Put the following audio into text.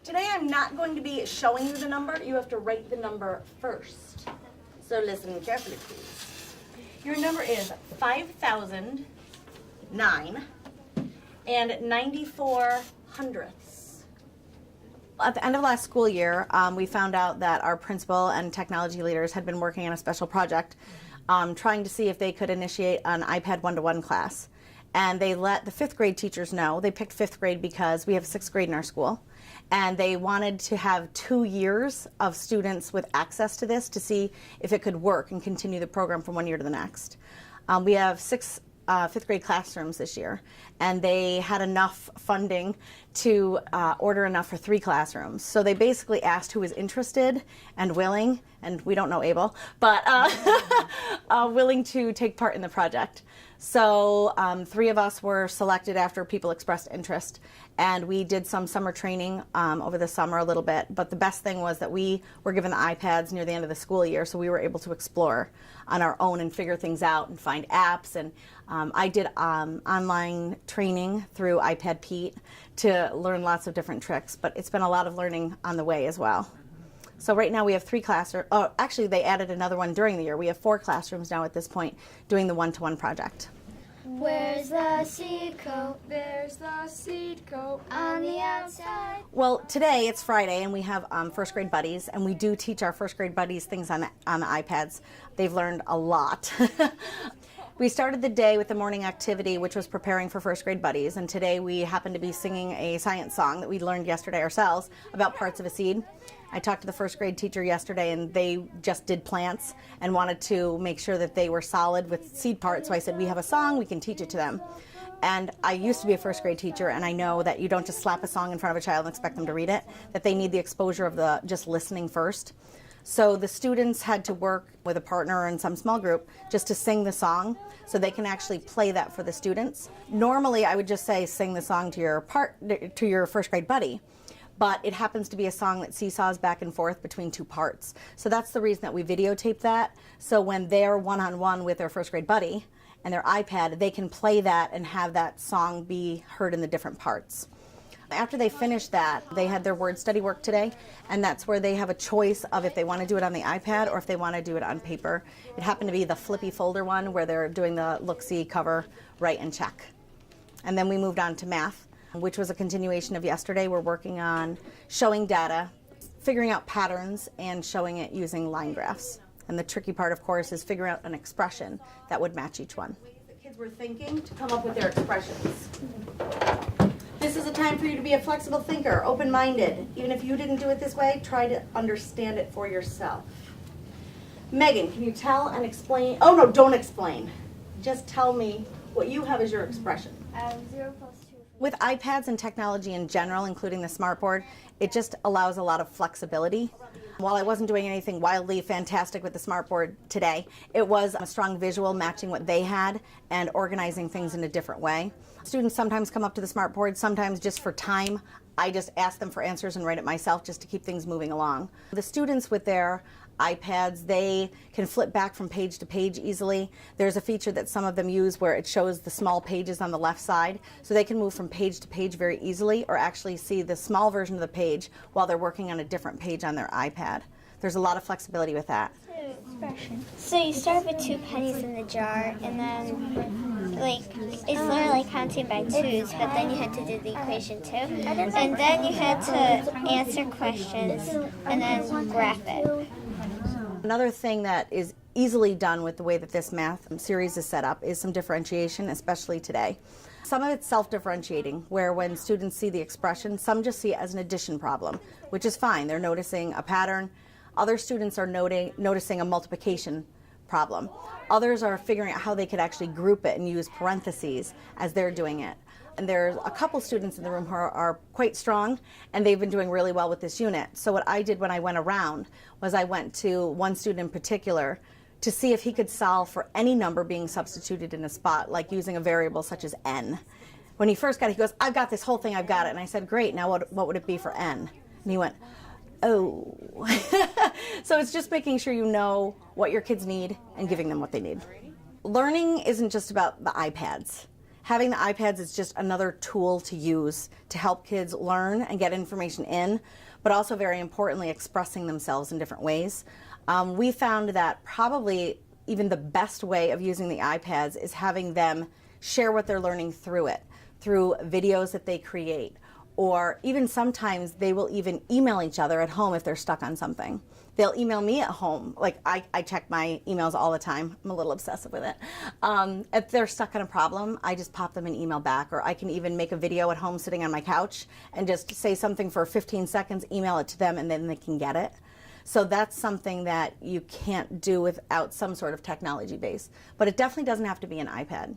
Today I'm not going to be showing you the number. You have to write the number first. So listen carefully, please. Your number is 5,009 and 94 hundredths. At the end of last school year, we found out that our principal and technology leaders had been working on a special project trying to see if they could initiate an iPad one-to-one class. And they let the 5th grade teachers know. They picked 5th grade because we have 6th grade in our school. And they wanted to have 2 years of students with access to this to see if it could work and continue the program from one year to the next. We have 6 5th grade classrooms this year, and they had enough funding to order enough for 3 classrooms. So they basically asked who was interested and willing, and we don't know able, but willing to take part in the project. So 3 of us were selected after people expressed interest, and we did some summer training over the summer a little bit. But the best thing was that we were given the iPads near the end of the school year, so we were able to explore on our own and figure things out and find apps. And I did online training through iPad Pete to learn lots of different tricks, but it's been a lot of learning on the way as well. So right now we have 3 classrooms. Oh, actually they added another one during the year. We have 4 classrooms now at this point doing the one-to-one project. Where's the seed coat? There's the seed coat on the outside. Well, today it's Friday and we have 1st grade buddies, and we do teach our 1st grade buddies things on the iPads. They've learned a lot. We started the day with the morning activity, which was preparing for 1st grade buddies, and today we happen to be singing a science song that we learned yesterday ourselves about parts of a seed. I talked to the 1st grade teacher yesterday, and they just did plants and wanted to make sure that they were solid with seed parts, so I said, we have a song, we can teach it to them. And I used to be a 1st grade teacher, and I know that you don't just slap a song in front of a child and expect them to read it, that they need the exposure of the just listening first. So the students had to work with a partner in some small group just to sing the song so they can actually play that for the students. Normally I would just say sing the song to your 1st grade buddy, but it happens to be a song that seesaws back and forth between 2 parts. So that's the reason that we videotape that, so when they're one-on-one with their 1st grade buddy and their iPad, they can play that and have that song be heard in the different parts. After they finished that, they had their word study work today, and that's where they have a choice of if they want to do it on the iPad or if they want to do it on paper. It happened to be the flippy folder one where they're doing the look-see, cover, write, and check. And then we moved on to math, which was a continuation of yesterday. We're working on showing data, figuring out patterns, and showing it using line graphs. And the tricky part, of course, is figuring out an expression that would match each one. The kids were thinking to come up with their expressions. This is a time for you to be a flexible thinker, open-minded. Even if you didn't do it this way, try to understand it for yourself. Megan, can you tell and explain? Oh no, don't explain. Just tell me what you have as your expression. 0 plus 2. With iPads and technology in general, including the smartboard, it just allows a lot of flexibility. While I wasn't doing anything wildly fantastic with the smartboard today, it was a strong visual matching what they had and organizing things in a different way. Students sometimes come up to the smartboard, sometimes just for time. I just ask them for answers and write it myself just to keep things moving along. The students with their iPads, they can flip back from page to page easily. There's a feature that some of them use where it shows the small pages on the left side, so they can move from page to page very easily or actually see the small version of the page while they're working on a different page on their iPad. There's a lot of flexibility with that. Expression. So you start with 2 pennies in the jar, and then it's literally counting by 2s, but then you had to do the equation too, and then you had to answer questions and then graph it. Another thing that is easily done with the way that this math series is set up is some differentiation, especially today. Some of it's self-differentiating, where when students see the expression, some just see it as an addition problem, which is fine. They're noticing a pattern. Other students are noticing a multiplication problem. Others are figuring out how they could actually group it and use parentheses as they're doing it. And there's a couple students in the room who are quite strong, and they've been doing really well with this unit. So what I did when I went around was I went to one student in particular to see if he could solve for any number being substituted in a spot, like using a variable such as n. When he first got it, he goes, I've got this whole thing, I've got it. And I said, great, now what would it be for n? And he went, oh. So it's just making sure you know what your kids need and giving them what they need. Learning isn't just about the iPads. Having the iPads is just another tool to use to help kids learn and get information in, but also very importantly expressing themselves in different ways. We found that probably even the best way of using the iPads is having them share what they're learning through it, through videos that they create, or even sometimes they will even email each other at home if they're stuck on something. They'll email me at home. Like I check my emails all the time. I'm a little obsessive with it. If they're stuck on a problem, I just pop them an email back, or I can even make a video at home sitting on my couch and just say something for 15 seconds, email it to them, and then they can get it. So that's something that you can't do without some sort of technology base. But it definitely doesn't have to be an iPad.